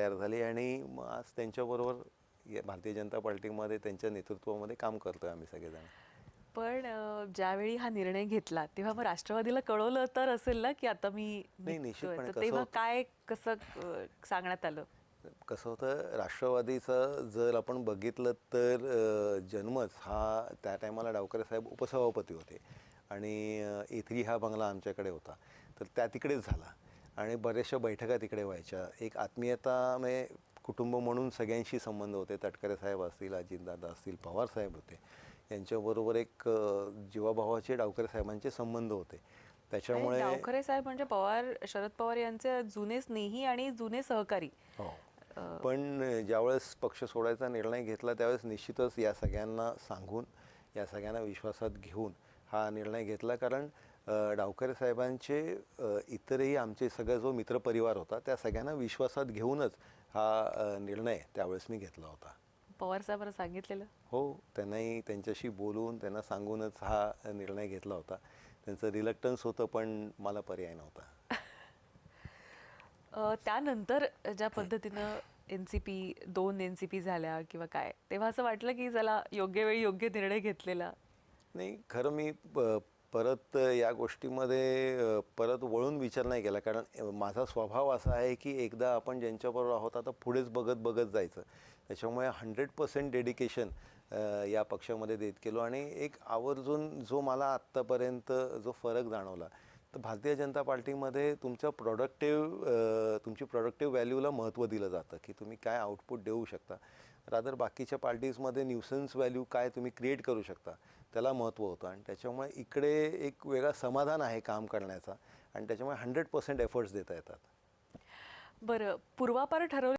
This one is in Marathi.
तयार झाली आणि मग आज त्यांच्याबरोबर भारतीय जनता पार्टीमध्ये त्यांच्या नेतृत्वामध्ये काम करतोय आम्ही सगळेजण. पण ज्यावेळी हा निर्णय घेतला तेव्हा मग राष्ट्रवादीला कळवलं तर असेल ना की आता मी नाही, निघतोय, निश्चितपणे तर कसं तेव्हा होतं, काय कसं सांगण्यात आलं? कसं होतं राष्ट्रवादीचं जर आपण बघितलं तर जन्मच हा त्या टायमाला डावकरे साहेब उपसभापती होते आणि A3 हा बंगला आमच्याकडे होता, तर त्या तिकडेच झाला आणि बऱ्याचशा बैठका तिकडे व्हायच्या. एक आत्मीयता म्हणजे कुटुंब म्हणून सगळ्यांशी संबंध होते. तटकरे साहेब असतील, अजितदादा असतील, पवार साहेब होते, यांच्याबरोबर एक जीवाभावाचे डावकरे साहेबांचे संबंध होते. आणि त्याच्यामुळे डावखरे साहेब म्हणजे पवार, शरद पवार यांचे जुने स्नेही आणि जुने सहकारी. हो, पण ज्यावेळेस पक्ष सोडायचा निर्णय घेतला त्यावेळेस निश्चितच या सगळ्यांना सांगून, या सगळ्यांना विश्वासात घेऊन हा निर्णय घेतला. कारण डावकरे साहेबांचे इतरही आमचे सगळा जो मित्रपरिवार होता त्या सगळ्यांना विश्वासात घेऊनच हा निर्णय त्यावेळेस मी घेतला होता. पवार साहेबांना सांगितलेलं? हो, त्यांनाही त्यांच्याशी बोलून त्यांना सांगूनच हा निर्णय घेतला होता. त्यांचं रिलक्टन्स होतं पण मला पर्याय नव्हता. त्यानंतर ज्या पद्धतीनं NCP 2 NCP झाल्या किंवा काय, तेव्हा असं वाटलं की चला योग्य वेळी योग्य निर्णय घेतलेला? नाही, खरं मी परत या गोष्टीमध्ये परत वळून विचार नाही केला. कारण माझा स्वभाव असा आहे की एकदा आपण ज्यांच्याबरोबर आहोत आता पुढेच बघत बघत जायचं. त्याच्यामुळे 100% डेडिकेशन या पक्षामध्ये देत गेलो आणि एक आवर्जून जो मला आत्तापर्यंत जो फरक जाणवला, तर भारतीय जनता पार्टीमध्ये तुमच्या तुमची प्रोडक्टिव्ह व्हॅल्यूला महत्त्व दिलं जातं की तुम्ही काय आउटपुट देऊ शकता. रादर बाकीच्या पार्टीजमध्ये न्यूसन्स व्हॅल्यू काय तुम्ही क्रिएट करू शकता त्याला महत्त्व होतं आणि त्याच्यामुळे इकडे एक वेगळा समाधान आहे काम करण्याचा आणि त्याच्यामुळे 100% एफर्ट्स देता येतात. बरं, पूर्वापार ठरवलं